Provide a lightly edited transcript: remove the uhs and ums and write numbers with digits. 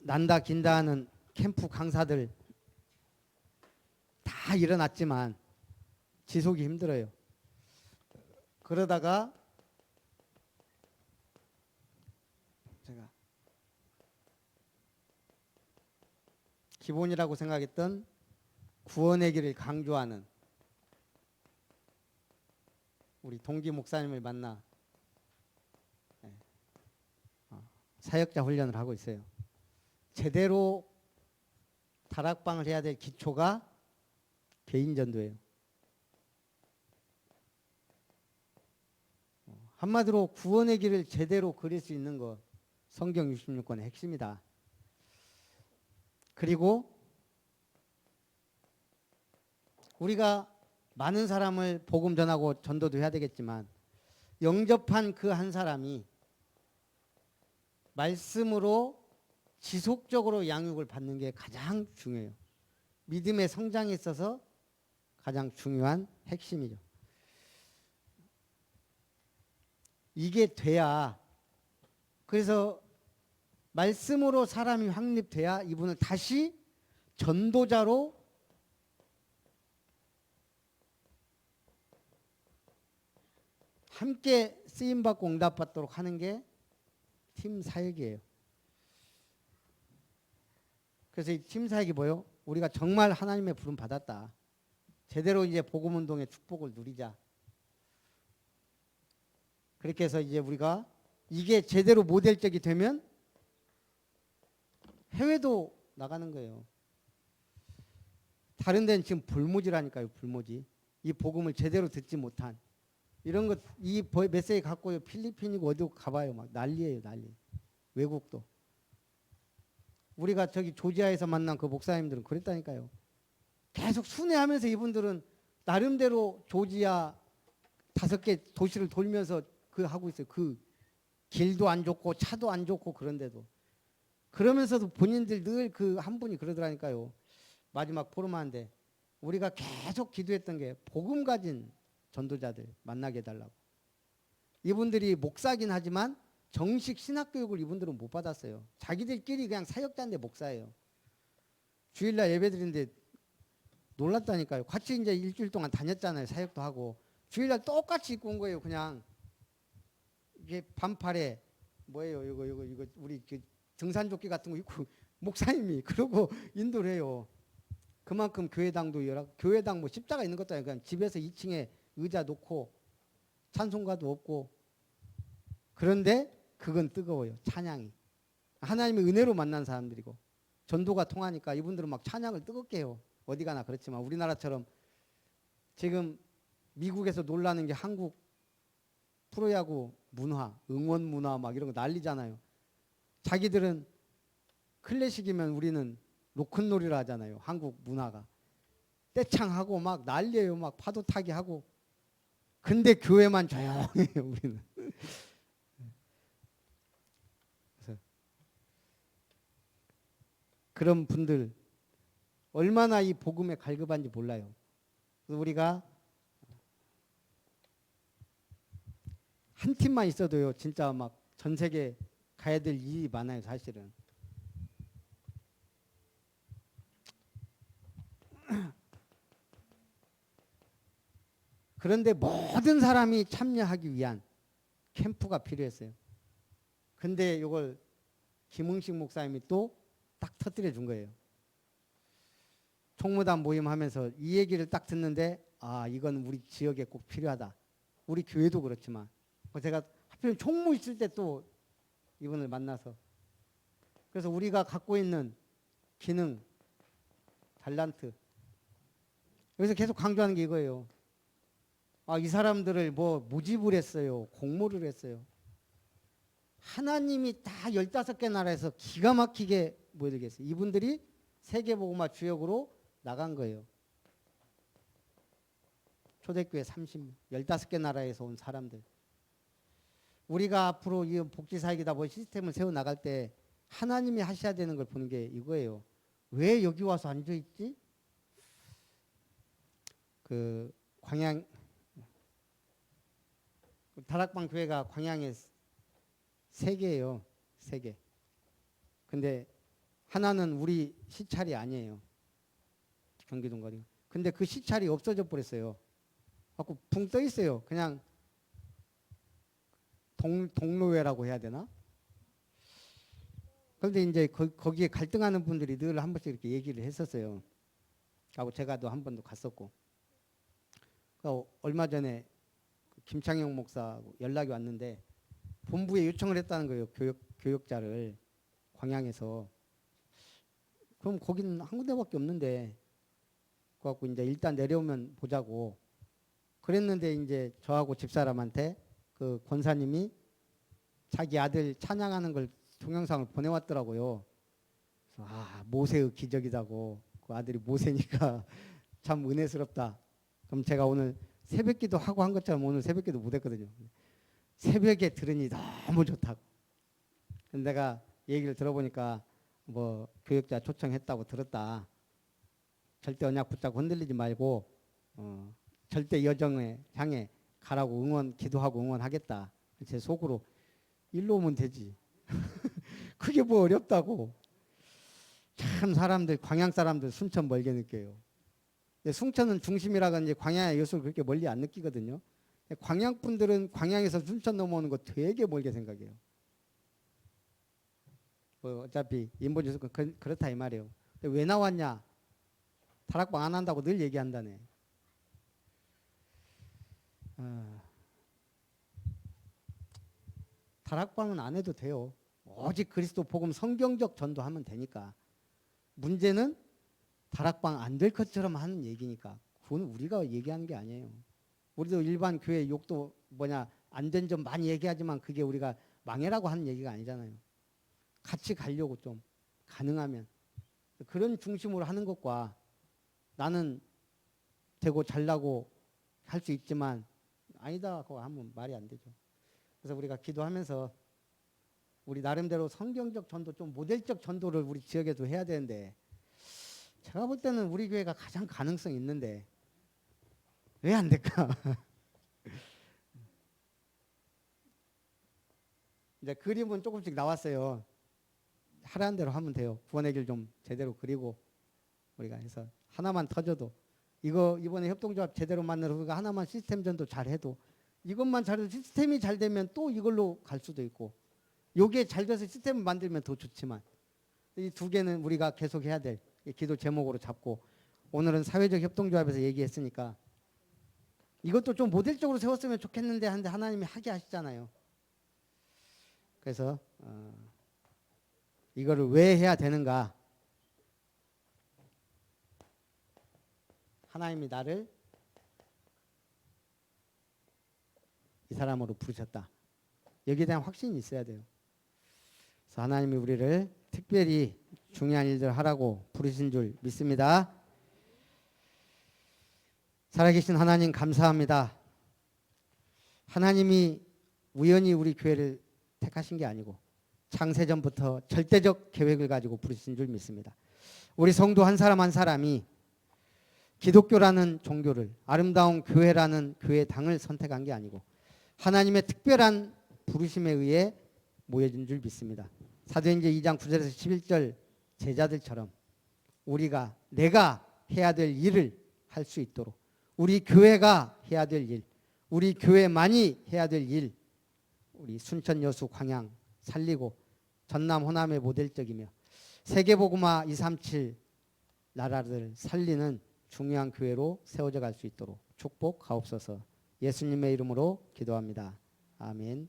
난다 긴다 하는 캠프 강사들 다 일어났지만 지속이 힘들어요. 그러다가 제가 기본이라고 생각했던 구원의 길을 강조하는 우리 동기 목사님을 만나 사역자 훈련을 하고 있어요. 제대로 다락방을 해야 될 기초가 개인전도예요. 한마디로 구원의 길을 제대로 그릴 수 있는 것, 성경 66권의 핵심이다. 그리고 우리가 많은 사람을 복음 전하고 전도도 해야 되겠지만 영접한 그 한 사람이 말씀으로 지속적으로 양육을 받는 게 가장 중요해요. 믿음의 성장에 있어서 가장 중요한 핵심이죠. 이게 돼야, 그래서 말씀으로 사람이 확립돼야 이분을 다시 전도자로 함께 쓰임받고 응답받도록 하는 게 팀 사역이에요. 그래서 이 팀 사역이 뭐예요? 우리가 정말 하나님의 부름 받았다. 제대로 이제 복음운동의 축복을 누리자. 그렇게 해서 이제 우리가 이게 제대로 모델적이 되면 해외도 나가는 거예요. 다른 데는 지금 불모지라니까요. 불모지. 이 복음을 제대로 듣지 못한 이런 것, 이 메시지 갖고 필리핀이고 어디고 가봐요. 막 난리예요. 난리. 외국도. 우리가 저기 조지아에서 만난 그 목사님들은 그랬다니까요. 계속 순회하면서 이분들은 나름대로 조지아 5개 도시를 돌면서 그 하고 있어요. 그 길도 안 좋고 차도 안 좋고 그런데도. 그러면서도 본인들 늘 그 한 분이 그러더라니까요. 마지막 포럼하는데 우리가 계속 기도했던 게 복음 가진 전도자들 만나게 해달라고. 이분들이 목사긴 하지만 정식 신학교육을 이분들은 못 받았어요. 자기들끼리 그냥 사역자인데 목사예요. 주일날 예배드리는데 놀랐다니까요. 같이 이제 일주일 동안 다녔잖아요. 사역도 하고. 주일날 똑같이 입고 온 거예요. 그냥 이게 반팔에 뭐예요? 이거 우리 그 등산조끼 같은 거 입고 목사님이 그러고 인도를 해요. 그만큼 교회당도 교회당 뭐 십자가 있는 것도 아니고 그냥 집에서 2층에 의자 놓고 찬송가도 없고. 그런데 그건 뜨거워요. 찬양이. 하나님의 은혜로 만난 사람들이고 전도가 통하니까 이분들은 막 찬양을 뜨겁게 해요. 어디 가나 그렇지만 우리나라처럼 지금 미국에서 놀라는 게 한국 프로야구 문화, 응원 문화 막 이런 거 난리잖아요. 자기들은 클래식이면 우리는 로큰롤이라 하잖아요. 한국 문화가. 떼창하고 막 난리예요. 막 파도 타기 하고. 근데 교회만 조용해요. 우리는. 그래서 그런 분들 얼마나 이 복음에 갈급한지 몰라요. 그래서 우리가 한 팀만 있어도요. 진짜 막 전 세계 가야 될 일이 많아요. 사실은. 그런데 모든 사람이 참여하기 위한 캠프가 필요했어요. 근데 이걸 김흥식 목사님이 또 딱 터뜨려 준 거예요. 총무단 모임하면서 이 얘기를 딱 듣는데 아 이건 우리 지역에 꼭 필요하다. 우리 교회도 그렇지만 제가 하필 총무 있을 때 또 이분을 만나서 그래서 우리가 갖고 있는 기능, 달란트 여기서 계속 강조하는 게 이거예요. 아, 이 사람들을 뭐 모집을 했어요. 공모를 했어요. 하나님이 다 15개 나라에서 기가 막히게 모여들겠어요. 이분들이 세계복음화 주역으로 나간 거예요. 초대교회 15개 나라에서 온 사람들. 우리가 앞으로 이 복지사역이다 뭐 시스템을 세워나갈 때 하나님이 하셔야 되는 걸 보는 게 이거예요. 왜 여기 와서 앉아있지? 그 광양 다락방 교회가 광양에 3개예요. 3개. 근데 하나는 우리 시찰이 아니에요. 경기동거리. 근데 그 시찰이 없어져 버렸어요. 갖고 붕 떠 있어요. 그냥 동로회라고 해야 되나? 그런데 이제 거기에 갈등하는 분들이 늘 한 번씩 이렇게 얘기를 했었어요. 하고 제가도 한 번도 갔었고. 그러니까 얼마 전에 김창영 목사하고 연락이 왔는데 본부에 요청을 했다는 거예요. 교역자를 광양에서. 그럼 거기는 한 군데밖에 없는데 그래갖고 이제 일단 내려오면 보자고 그랬는데 이제 저하고 집사람한테 그 권사님이 자기 아들 찬양하는 걸 동영상을 보내왔더라고요. 그래서 모세의 기적이다고. 그 아들이 모세니까 참 은혜스럽다. 그럼 제가 오늘 새벽기도 하고 한 것처럼 오늘 새벽기도 못했거든요. 새벽에 들으니 너무 좋다고. 근데 내가 얘기를 들어보니까 뭐 교역자 초청했다고 들었다. 절대 언약 붙잡고 흔들리지 말고 절대 여정에 향해 가라고 기도하고 응원하겠다. 제 속으로 일로 오면 되지. 그게 뭐 어렵다고. 참 사람들 광양 사람들 순천 멀게 느껴요. 근데 순천은 중심이라든지 광양의 요소를 그렇게 멀리 안 느끼거든요. 광양 분들은 광양에서 순천 넘어오는 거 되게 멀게 생각해요. 뭐 어차피 인본주의 그렇다 이 말이에요. 근데 왜 나왔냐? 다락방 안 한다고 늘 얘기한다네. 다락방은 안 해도 돼요. 오직 그리스도 복음 성경적 전도하면 되니까. 문제는 다락방 안 될 것처럼 하는 얘기니까. 그건 우리가 얘기하는 게 아니에요. 우리도 일반 교회 욕도 안 된 점 많이 얘기하지만 그게 우리가 망해라고 하는 얘기가 아니잖아요. 같이 가려고 좀 가능하면. 그런 중심으로 하는 것과 나는 되고 잘나고 할 수 있지만 아니다 그거 하면 말이 안 되죠. 그래서 우리가 기도하면서 우리 나름대로 성경적 전도 좀 모델적 전도를 우리 지역에도 해야 되는데 제가 볼 때는 우리 교회가 가장 가능성이 있는데 왜 안 될까? 이제 그림은 조금씩 나왔어요. 하라는 대로 하면 돼요. 구원의 길 좀 제대로 그리고 우리가 해서 하나만 터져도 이거 이번에 협동조합 제대로 만나서 우리가 하나만 시스템 전도 잘 해도 이것만 잘해도 시스템이 잘 되면 또 이걸로 갈 수도 있고 요게 잘 돼서 시스템을 만들면 더 좋지만 이 두 개는 우리가 계속 해야 될 기도 제목으로 잡고 오늘은 사회적 협동조합에서 얘기했으니까 이것도 좀 모델적으로 세웠으면 좋겠는데 하는데 하나님이 하게 하시잖아요. 그래서 이거를 왜 해야 되는가? 하나님이 나를 이 사람으로 부르셨다. 여기에 대한 확신이 있어야 돼요. 그래서 하나님이 우리를 특별히 중요한 일들 하라고 부르신 줄 믿습니다. 살아계신 하나님 감사합니다. 하나님이 우연히 우리 교회를 택하신 게 아니고 창세전부터 절대적 계획을 가지고 부르신 줄 믿습니다. 우리 성도 한 사람 한 사람이 기독교라는 종교를 아름다운 교회라는 교회당을 선택한 게 아니고 하나님의 특별한 부르심에 의해 모여진 줄 믿습니다. 사도행전 2장 9절에서 11절 제자들처럼 내가 해야 될 일을 할 수 있도록 우리 교회가 해야 될 일, 우리 교회만이 해야 될 일, 우리 순천 여수 광양 살리고 전남 호남의 모델적이며 세계복음화 237 나라를 살리는 중요한 교회로 세워져 갈 수 있도록 축복하옵소서. 예수님의 이름으로 기도합니다. 아멘.